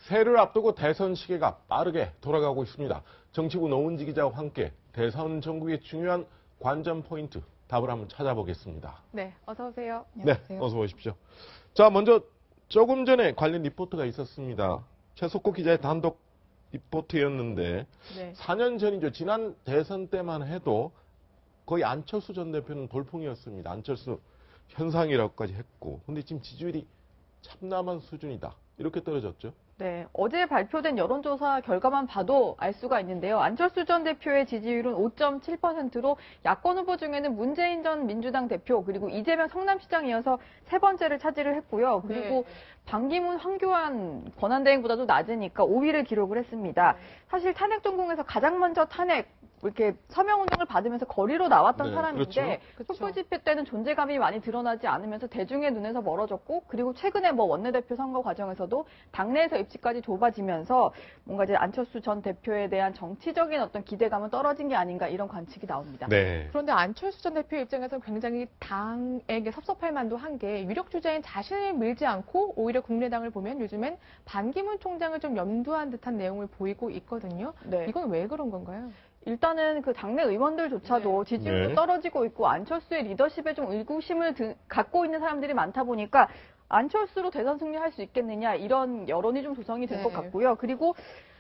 새해를 앞두고 대선 시계가 빠르게 돌아가고 있습니다. 정치부 노은지 기자와 함께 대선 전국의 중요한 관전 포인트 답을 한번 찾아보겠습니다. 네, 어서 오세요. 네, 어서 오십시오. 자, 먼저 조금 전에 관련 리포트가 있었습니다. 최석호 기자의 단독 리포트였는데 네. 4년 전이죠. 지난 대선 때만 해도 거의 안철수 전 대표는 돌풍이었습니다. 안철수 현상이라고까지 했고. 근데 지금 지지율이 참담한 수준이다. 이렇게 떨어졌죠. 네, 어제 발표된 여론조사 결과만 봐도 알 수가 있는데요. 안철수 전 대표의 지지율은 5.7%로 야권 후보 중에는 문재인 전 민주당 대표 그리고 이재명 성남시장 이어서 세 번째를 차지를 했고요. 그리고 반기문, 황교안 권한대행보다도 낮으니까 5위를 기록을 했습니다. 사실 탄핵 전공에서 가장 먼저 탄핵 이렇게 서명운동을 받으면서 거리로 나왔던 사람인데 촛불 집회 때는 존재감이 많이 드러나지 않으면서 대중의 눈에서 멀어졌고 그리고 최근에 뭐 원내대표 선거 과정에서도 당내에서 입지까지 좁아지면서 뭔가 이제 안철수 전 대표에 대한 정치적인 어떤 기대감은 떨어진 게 아닌가 이런 관측이 나옵니다. 네. 그런데 안철수 전 대표 입장에서는 굉장히 당에게 섭섭할 만도 한 게 위력 주자인 자신을 밀지 않고 오히려 국민의당을 보면 요즘엔 반기문 총장을 좀 염두한 듯한 내용을 보이고 있거든요. 네. 이건 왜 그런 건가요? 일단은 그 당내 의원들조차도 지지율도 떨어지고 있고 안철수의 리더십에 좀 의구심을 갖고 있는 사람들이 많다 보니까 안철수로 대선 승리할 수 있겠느냐 이런 여론이 좀 조성이 될 것 같고요. 그리고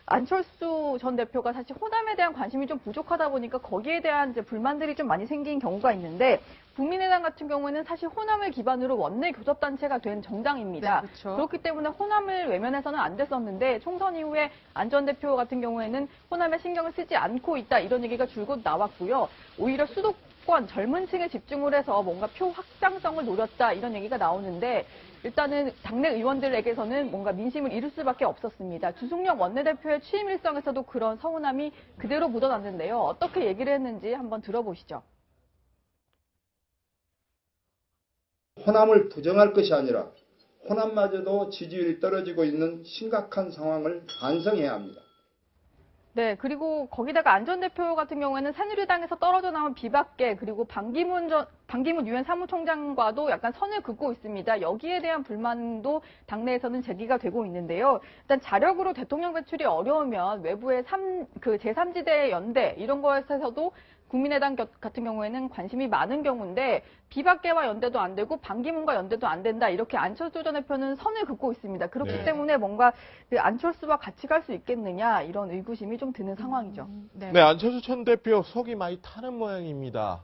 안철수 전 대표가 사실 호남에 대한 관심이 좀 부족하다 보니까 거기에 대한 이제 불만들이 좀 많이 생긴 경우가 있는데 국민의당 같은 경우에는 사실 호남을 기반으로 원내 교섭단체가 된 정당입니다. 그렇죠. 그렇기 때문에 호남을 외면해서는 안 됐었는데 총선 이후에 안 전 대표 같은 경우에는 호남에 신경을 쓰지 않고 있다 이런 얘기가 줄곧 나왔고요. 오히려 수도권 젊은 층에 집중을 해서 뭔가 표 확장성을 노렸다 이런 얘기가 나오는데 일단은 당내 의원들에게서는 뭔가 민심을 잃을 수밖에 없었습니다. 주승용 원내대표의 취임 일정에서도 그런 서운함이 그대로 묻어났는데요. 어떻게 얘기를 했는지 한번 들어보시죠. 호남을 부정할 것이 아니라 호남마저도 지지율이 떨어지고 있는 심각한 상황을 반성해야 합니다. 네, 그리고 거기다가 안 전 대표 같은 경우에는 새누리당에서 떨어져 나온 비박계 그리고 반기문 유엔 사무총장과도 약간 선을 긋고 있습니다. 여기에 대한 불만도 당내에서는 제기가 되고 있는데요. 일단 자력으로 대통령 배출이 어려우면 외부의 제3지대 연대 이런 거에서도 국민의당 같은 경우에는 관심이 많은 경우인데 비박계와 연대도 안 되고 반기문과 연대도 안 된다. 이렇게 안철수 전 대표는 선을 긋고 있습니다. 그렇기 때문에 뭔가 안철수와 같이 갈 수 있겠느냐 이런 의구심이 좀 드는 상황이죠. 네, 안철수 전 대표 속이 많이 타는 모양입니다.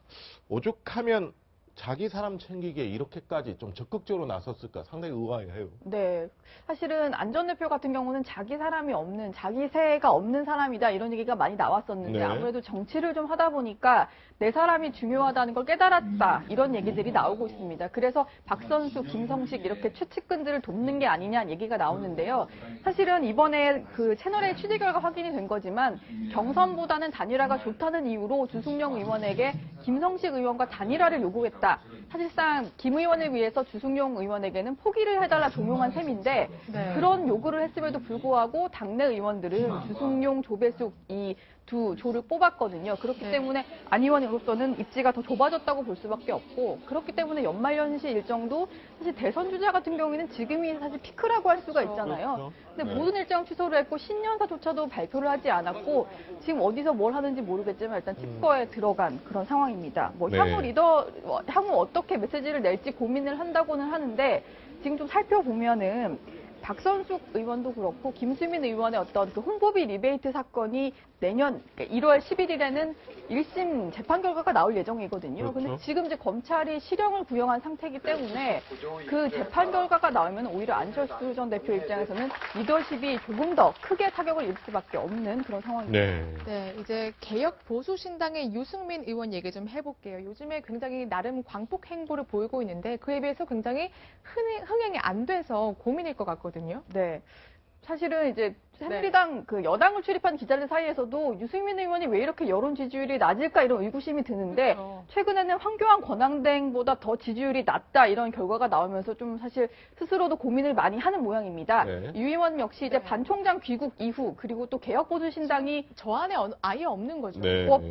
오죽하면 자기 사람 챙기기에 이렇게까지 좀 적극적으로 나섰을까 상당히 의아해요. 네. 사실은 안 전 대표 같은 경우는 자기 사람이 없는, 자기 세가 없는 사람이다 이런 얘기가 많이 나왔었는데 아무래도 정치를 좀 하다 보니까 내 사람이 중요하다는 걸 깨달았다 이런 얘기들이 나오고 있습니다. 그래서 박선수, 김성식 이렇게 최측근들을 돕는 게 아니냐 얘기가 나오는데요. 사실은 이번에 그 채널의 취재 결과 확인이 된 거지만 경선보다는 단일화가 좋다는 이유로 주승용 의원에게 김성식 의원과 단일화를 요구했다. 사실상 김 의원을 위해서 주승용 의원에게는 포기를 해달라 종용한 셈인데 그런 요구를 했음에도 불구하고 당내 의원들은 주승용, 조배숙 이 두 조를 뽑았거든요. 그렇기 때문에 안 의원으로서는 입지가 더 좁아졌다고 볼 수밖에 없고 그렇기 때문에 연말연시 일정도 사실 대선 주자 같은 경우에는 지금이 사실 피크라고 할 수가 있잖아요. 근데 모든 일정 취소를 했고 신년사조차도 발표를 하지 않았고 지금 어디서 뭘 하는지 모르겠지만 일단 칩거에 들어간 그런 상황입니다. 뭐 향후 어떻게 메시지를 낼지 고민을 한다고는 하는데 지금 좀 살펴보면은 박선숙 의원도 그렇고 김수민 의원의 어떤 그 홍보비 리베이트 사건이 내년 1월 11일에는 1심 재판 결과가 나올 예정이거든요. 그런데 지금 이제 검찰이 실형을 구형한 상태이기 때문에 그 재판 결과가 나오면 오히려 안철수 전 대표 입장에서는 리더십이 조금 더 크게 타격을 입을 수밖에 없는 그런 상황입니다. 네, 이제 개혁 보수 신당의 유승민 의원 얘기 좀 해볼게요. 요즘에 굉장히 나름 광폭 행보를 보이고 있는데 그에 비해서 굉장히 흥행이 안 돼서 고민일 것 같거든요. 네. 사실은 이제 새누리당 그 여당을 출입한 기자들 사이에서도 유승민 의원이 왜 이렇게 여론 지지율이 낮을까 이런 의구심이 드는데 최근에는 황교안 권한대행보다 더 지지율이 낮다 이런 결과가 나오면서 좀 사실 스스로도 고민을 많이 하는 모양입니다. 유 의원 역시 이제 반 총장 귀국 이후 그리고 또 개혁보수신당이 저 안에 아예 없는 거죠.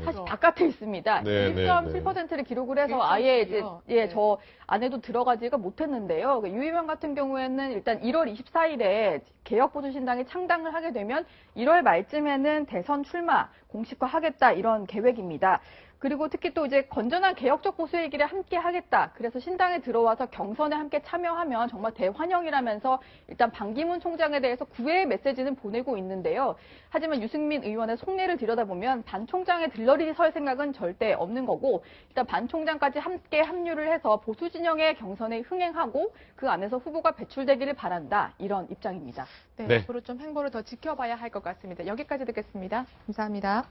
사실 바깥에 있습니다. 1.7%를 기록을 해서 아예 이제 저 안에도 들어가지가 못했는데요. 유 의원 같은 경우에는 일단 1월 24일에 개혁 통합보수신당이 창당을 하게 되면 1월 말쯤에는 대선 출마 공식화하겠다 이런 계획입니다. 그리고 특히 또 이제 건전한 개혁적 보수의 길에 함께 하겠다. 그래서 신당에 들어와서 경선에 함께 참여하면 정말 대환영이라면서 일단 반기문 총장에 대해서 구애의 메시지는 보내고 있는데요. 하지만 유승민 의원의 속내를 들여다보면 반 총장의 들러리 설 생각은 절대 없는 거고 일단 반 총장까지 함께 합류를 해서 보수 진영의 경선에 흥행하고 그 안에서 후보가 배출되기를 바란다. 이런 입장입니다. 네, 앞으로 좀 행보를 더 지켜봐야 할 것 같습니다. 여기까지 듣겠습니다. 감사합니다.